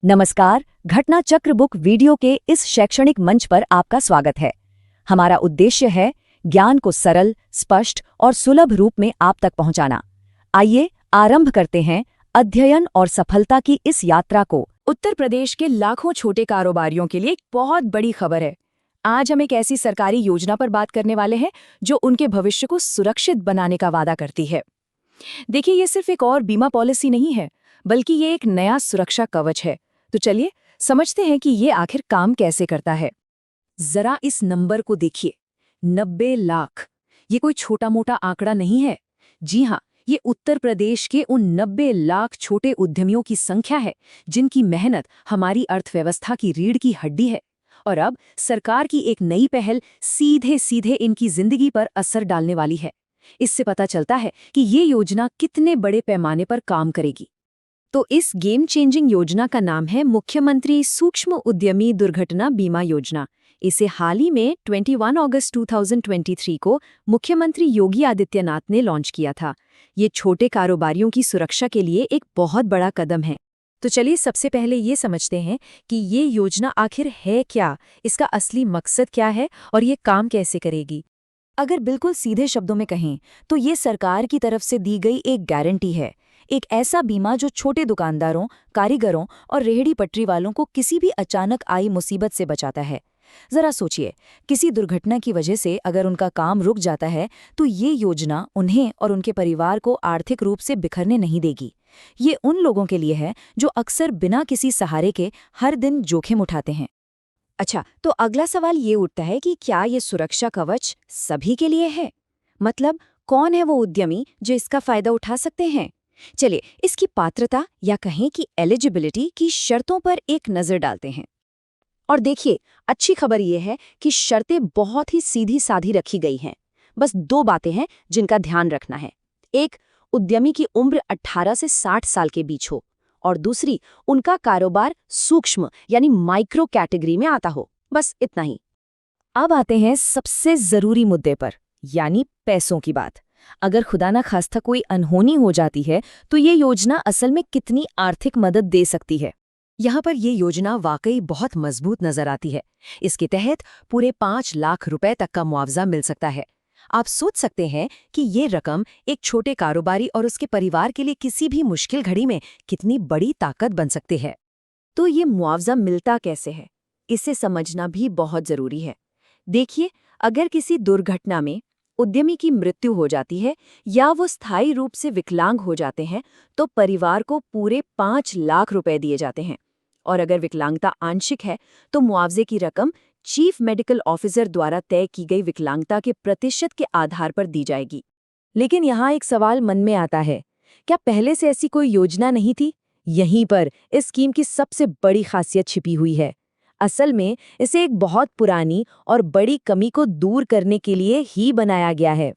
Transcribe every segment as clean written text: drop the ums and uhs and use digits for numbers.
नमस्कार, घटना चक्र बुक वीडियो के इस शैक्षणिक मंच पर आपका स्वागत है। हमारा उद्देश्य है ज्ञान को सरल, स्पष्ट और सुलभ रूप में आप तक पहुंचाना। आइए आरंभ करते हैं अध्ययन और सफलता की इस यात्रा को। उत्तर प्रदेश के लाखों छोटे कारोबारियों के लिए एक बहुत बड़ी खबर है। आज हम एक ऐसी सरकारी योजना पर बात करने वाले हैं जो उनके भविष्य को सुरक्षित बनाने का वादा करती है। देखिए, ये सिर्फ एक और बीमा पॉलिसी नहीं है, बल्कि ये एक नया सुरक्षा कवच है। तो चलिए समझते हैं कि ये आखिर काम कैसे करता है। जरा इस नंबर को देखिए, 90 लाख। ये कोई छोटा मोटा आंकड़ा नहीं है। जी हाँ, ये उत्तर प्रदेश के उन 90 लाख छोटे उद्यमियों की संख्या है जिनकी मेहनत हमारी अर्थव्यवस्था की रीढ़ की हड्डी है। और अब सरकार की एक नई पहल सीधे सीधे इनकी जिंदगी पर असर डालने वाली है। इससे पता चलता है कि ये योजना कितने बड़े पैमाने पर काम करेगी। तो इस गेम चेंजिंग योजना का नाम है मुख्यमंत्री सूक्ष्म उद्यमी दुर्घटना बीमा योजना। इसे हाल ही में 21 अगस्त 2023 को मुख्यमंत्री योगी आदित्यनाथ ने लॉन्च किया था। ये छोटे कारोबारियों की सुरक्षा के लिए एक बहुत बड़ा कदम है। तो चलिए सबसे पहले ये समझते हैं कि ये योजना आखिर है क्या, इसका असली मकसद क्या है और ये काम कैसे करेगी। अगर बिल्कुल सीधे शब्दों में कहें तो ये सरकार की तरफ से दी गई एक गारंटी है, एक ऐसा बीमा जो छोटे दुकानदारों, कारीगरों और रेहड़ी पटरी वालों को किसी भी अचानक आई मुसीबत से बचाता है। जरा सोचिए, किसी दुर्घटना की वजह से अगर उनका काम रुक जाता है तो ये योजना उन्हें और उनके परिवार को आर्थिक रूप से बिखरने नहीं देगी। ये उन लोगों के लिए है जो अक्सर बिना किसी सहारे के हर दिन जोखिम उठाते हैं। अच्छा, तो अगला सवाल ये उठता है कि क्या ये सुरक्षा कवच सभी के लिए है? मतलब कौन है वो उद्यमी जो इसका फायदा उठा सकते हैं? चलिए इसकी पात्रता या कहें कि एलिजिबिलिटी की शर्तों पर एक नजर डालते हैं। और देखिए, अच्छी खबर यह है कि शर्तें बहुत ही सीधी साधी रखी गई हैं। बस दो बातें हैं जिनका ध्यान रखना है। एक, उद्यमी की उम्र 18 से 60 साल के बीच हो, और दूसरी, उनका कारोबार सूक्ष्म यानी माइक्रो कैटेगरी में आता हो। बस इतना ही। अब आते हैं सबसे जरूरी मुद्दे पर, यानी पैसों की बात। अगर खुदा ना खास्ता कोई अनहोनी हो जाती है तो ये योजना असल में कितनी आर्थिक मदद दे सकती है। यहाँ पर ये योजना वाकई बहुत मजबूत नजर आती है। इसके तहत पूरे 5 लाख रुपए तक का मुआवजा मिल सकता है। आप सोच सकते हैं कि ये रकम एक छोटे कारोबारी और उसके परिवार के लिए किसी भी मुश्किल घड़ी में कितनी बड़ी ताकत बन सकती है। तो ये मुआवजा मिलता कैसे है, इसे समझना भी बहुत जरूरी है। देखिए, अगर किसी दुर्घटना में उद्यमी की मृत्यु हो जाती है या वो स्थायी रूप से विकलांग हो जाते हैं तो परिवार को पूरे 5 लाख रुपए दिए जाते हैं। और अगर विकलांगता आंशिक है तो मुआवजे की रकम चीफ मेडिकल ऑफिसर द्वारा तय की गई विकलांगता के प्रतिशत के आधार पर दी जाएगी। लेकिन यहाँ एक सवाल मन में आता है, क्या पहले से ऐसी कोई योजना नहीं थी? यहीं पर इस स्कीम की सबसे बड़ी खासियत छिपी हुई है। असल में इसे एक बहुत पुरानी और बड़ी कमी को दूर करने के लिए ही बनाया गया है।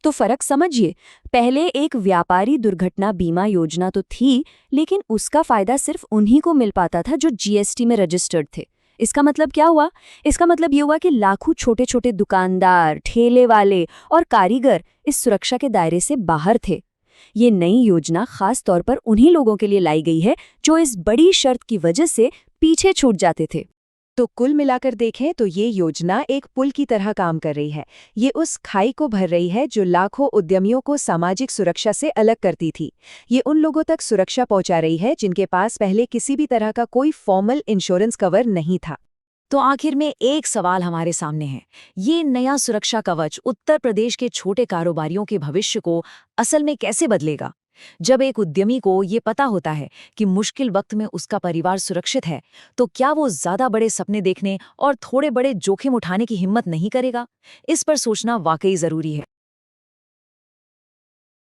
तो फर्क समझिए, पहले एक व्यापारी दुर्घटना बीमा योजना तो थी, लेकिन उसका फायदा सिर्फ उन्हीं को मिल पाता था जो जीएसटी में रजिस्टर्ड थे। इसका मतलब क्या हुआ? इसका मतलब ये हुआ कि लाखों छोटे छोटे दुकानदार, ठेले वाले और कारीगर इस सुरक्षा के दायरे से बाहर थे। ये नई योजना खास तौर पर उन्हीं लोगों के लिए लाई गई है जो इस बड़ी शर्त की वजह से पीछे छूट जाते थे। तो कुल मिलाकर देखें तो ये योजना एक पुल की तरह काम कर रही है। ये उस खाई को भर रही है जो लाखों उद्यमियों को सामाजिक सुरक्षा से अलग करती थी। ये उन लोगों तक सुरक्षा पहुंचा रही है जिनके पास पहले किसी भी तरह का कोई फॉर्मल इंश्योरेंस कवर नहीं था। तो आखिर में एक सवाल हमारे सामने है, ये नया सुरक्षा कवच उत्तर प्रदेश के छोटे कारोबारियों के भविष्य को असल में कैसे बदलेगा? जब एक उद्यमी को ये पता होता है कि मुश्किल वक्त में उसका परिवार सुरक्षित है, तो क्या वो ज्यादा बड़े सपने देखने और थोड़े बड़े जोखिम उठाने की हिम्मत नहीं करेगा? इस पर सोचना वाकई जरूरी है।